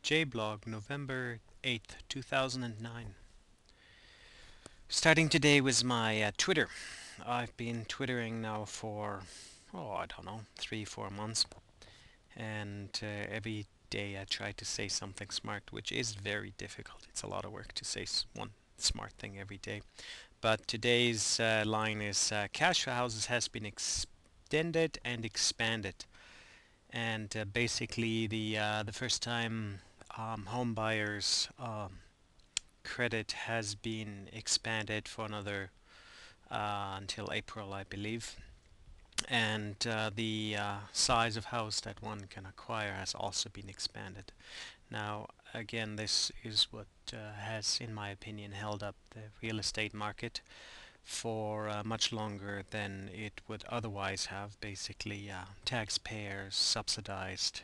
JBlog, November 8th, 2009. Starting today with my Twitter. I've been twittering now for, I don't know, 3, 4 months. And every day I try to say something smart, which is very difficult. It's a lot of work to say one smart thing every day. But today's line is cash for houses has been extended and expanded. And basically, the first time home buyers credit has been expanded for another until April, I believe. And the size of house that one can acquire has also been expanded. Now, again, this is what has, in my opinion, held up the real estate market for much longer than it would otherwise have. Basically, taxpayers subsidized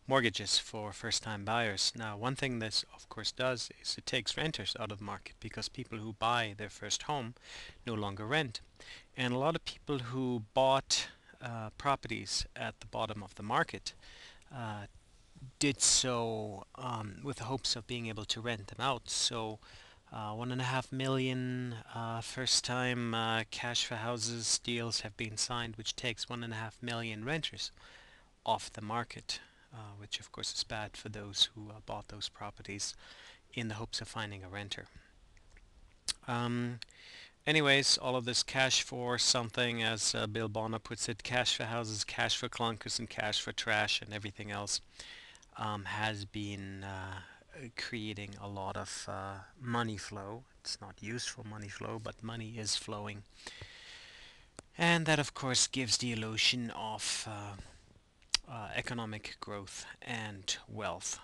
mortgages for first-time buyers. Now, one thing this of course does is it takes renters out of the market because people who buy their first home no longer rent. And a lot of people who bought properties at the bottom of the market uh, did so with the hopes of being able to rent them out. So 1.5 million first-time cash for houses deals have been signed, which takes 1.5 million renters off the market, which of course is bad for those who bought those properties in the hopes of finding a renter. Um, Anyways, all of this cash for something, as Bill Bonner puts it, cash for houses, cash for clunkers, and cash for trash, and everything else, has been creating a lot of money flow. It's not useful money flow, but money is flowing. And that, of course, gives the illusion of economic growth and wealth.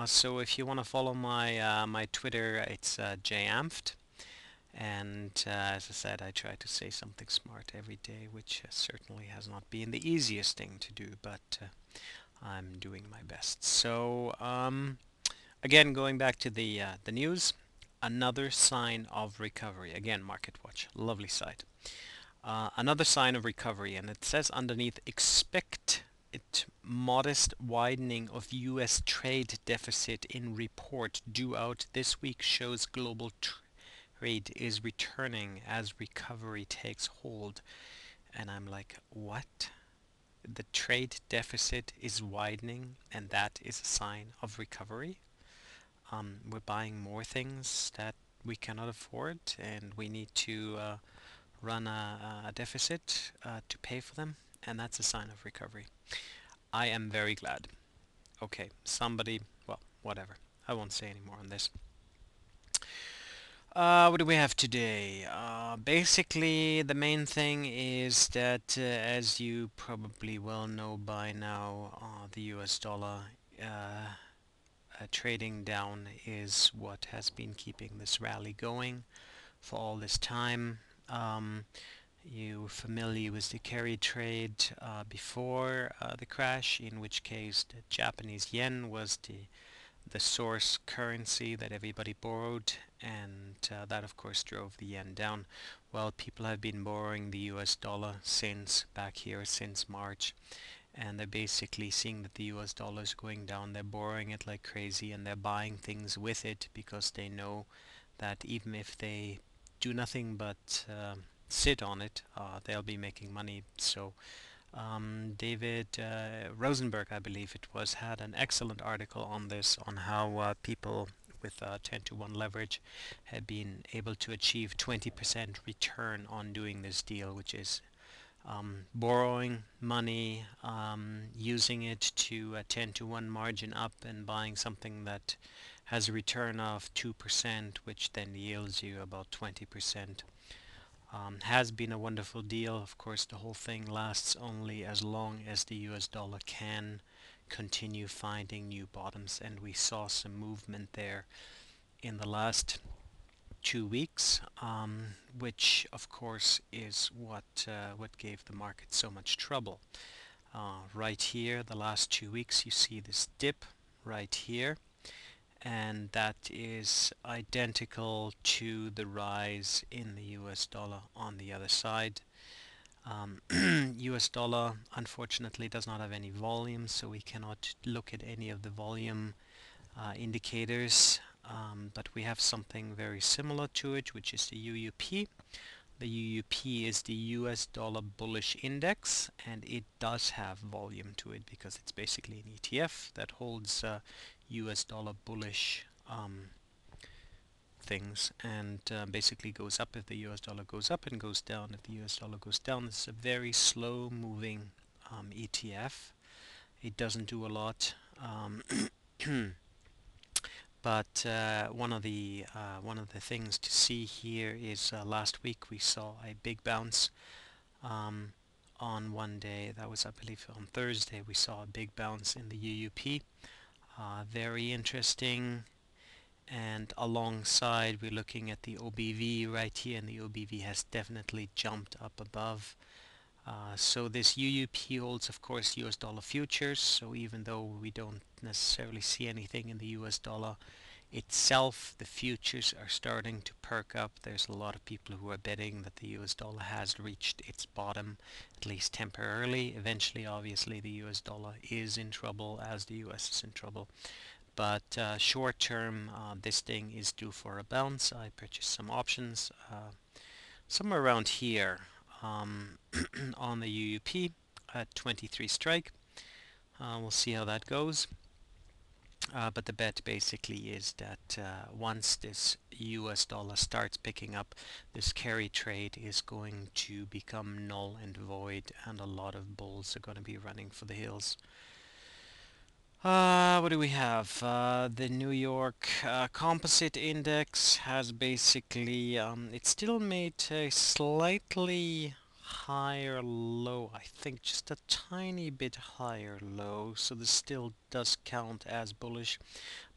So if you want to follow my Twitter, it's JAMFT. And as I said, I try to say something smart every day, which certainly has not been the easiest thing to do, but I'm doing my best. So again, going back to the news, another sign of recovery. Again, MarketWatch, lovely site. Another sign of recovery, and it says underneath, expect it modest widening of U.S. trade deficit in report due out this week shows global trade is returning as recovery takes hold. And I'm like, what? The trade deficit is widening, and that is a sign of recovery? We're buying more things that we cannot afford, and we need to run a deficit to pay for them, and that's a sign of recovery. I am very glad. Okay, somebody, well, whatever. I won't say any more on this. What do we have today? Basically, the main thing is that, as you probably well know by now, the US dollar trading down is what has been keeping this rally going for all this time. Um, you were familiar with the carry trade before the crash, in which case the Japanese yen was the source currency that everybody borrowed, and that of course drove the yen down. Well, people have been borrowing the US dollar since back here since March, and they're basically seeing that the US dollar is going down. They're borrowing it like crazy, and they're buying things with it because they know that even if they do nothing but sit on it, they'll be making money. So David Rosenberg, I believe it was, had an excellent article on this, on how people with 10 to 1 leverage had been able to achieve 20% return on doing this deal, which is borrowing money, using it to 10 to 1 margin up, and buying something that has a return of 2%, which then yields you about 20%. Has been a wonderful deal. Of course, the whole thing lasts only as long as the US dollar can continue finding new bottoms, and we saw some movement there in the last 2 weeks, which of course is what gave the market so much trouble. Right here, the last 2 weeks, you see this dip right here, and that is identical to the rise in the US dollar on the other side. US dollar unfortunately does not have any volume, so we cannot look at any of the volume indicators, but we have something very similar to it, which is the UUP. The UUP is the US dollar bullish index, and it does have volume to it because it's basically an ETF that holds US dollar bullish things, and basically goes up if the US dollar goes up and goes down if the US dollar goes down. It's a very slow moving ETF. It doesn't do a lot. But one of the things to see here is last week we saw a big bounce um, on one day. That was, I believe, on Thursday. We saw a big bounce in the UUP. Very interesting. And alongside, we're looking at the OBV right here, and the OBV has definitely jumped up above. So this UUP holds, of course, US dollar futures. So even though we don't necessarily see anything in the US dollar itself, the futures are starting to perk up. There's a lot of people who are betting that the US dollar has reached its bottom, at least temporarily. Eventually, obviously, the US dollar is in trouble as the US is in trouble. But short term, this thing is due for a bounce. I purchased some options somewhere around here on the UUP at 23 strike. We'll see how that goes. But the bet basically is that once this US dollar starts picking up, this carry trade is going to become null and void, and a lot of bulls are going to be running for the hills. What do we have? The New York Composite Index has basically, it still made a slightly higher low, I think just a tiny bit higher low, so this still does count as bullish,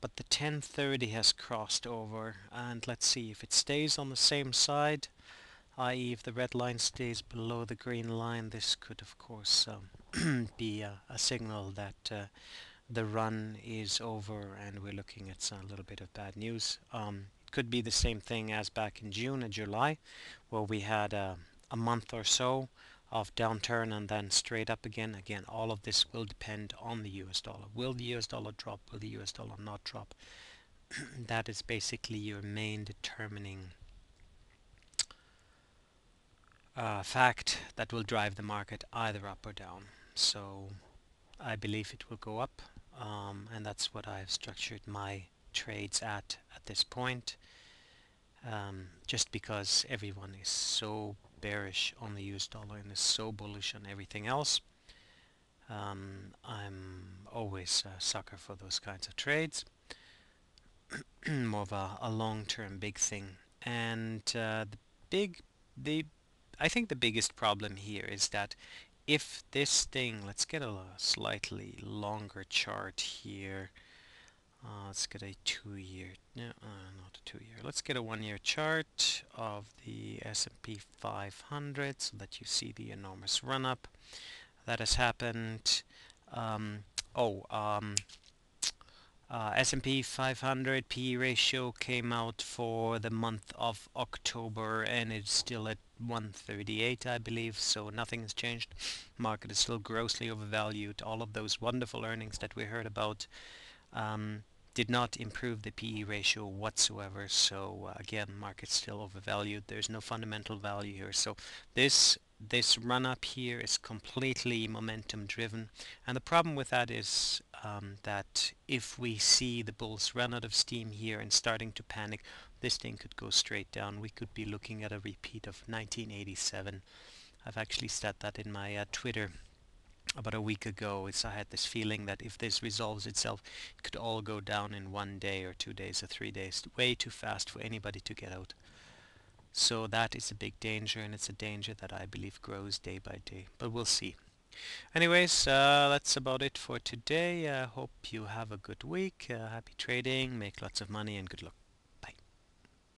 but the 1030 has crossed over, and let's see if it stays on the same side, i.e. if the red line stays below the green line. This could of course be a signal that the run is over and we're looking at a little bit of bad news. It could be the same thing as back in June and July, where we had a month or so of downturn and then straight up again. Again, all of this will depend on the US dollar. Will the US dollar drop? Will the US dollar not drop? That is basically your main determining fact that will drive the market either up or down. So I believe it will go up, and that's what I've structured my trades at this point, just because everyone is so bearish on the US dollar and is so bullish on everything else. I'm always a sucker for those kinds of trades. More of a long-term big thing. And big, the I think the biggest problem here is that if this thing, let's get a slightly longer chart here. Let's get a 2-year, no, not a 2-year. Let's get a 1-year chart of the S&P 500 so that you see the enormous run-up that has happened. Um, oh, S&P 500 PE ratio came out for the month of October, and it's still at 138, I believe, so nothing has changed. Market is still grossly overvalued. All of those wonderful earnings that we heard about did not improve the PE ratio whatsoever, so again, market's still overvalued. There's no fundamental value here, so this run up here is completely momentum driven, and the problem with that is that if we see the bulls run out of steam here and starting to panic, this thing could go straight down. We could be looking at a repeat of 1987. I've actually said that in my Twitter about a week ago. I had this feeling that if this resolves itself, it could all go down in 1 day or 2 days or 3 days. Way too fast for anybody to get out. So that is a big danger, and it's a danger that I believe grows day by day. But we'll see. Anyways, that's about it for today. Hope you have a good week. Happy trading, make lots of money, and good luck.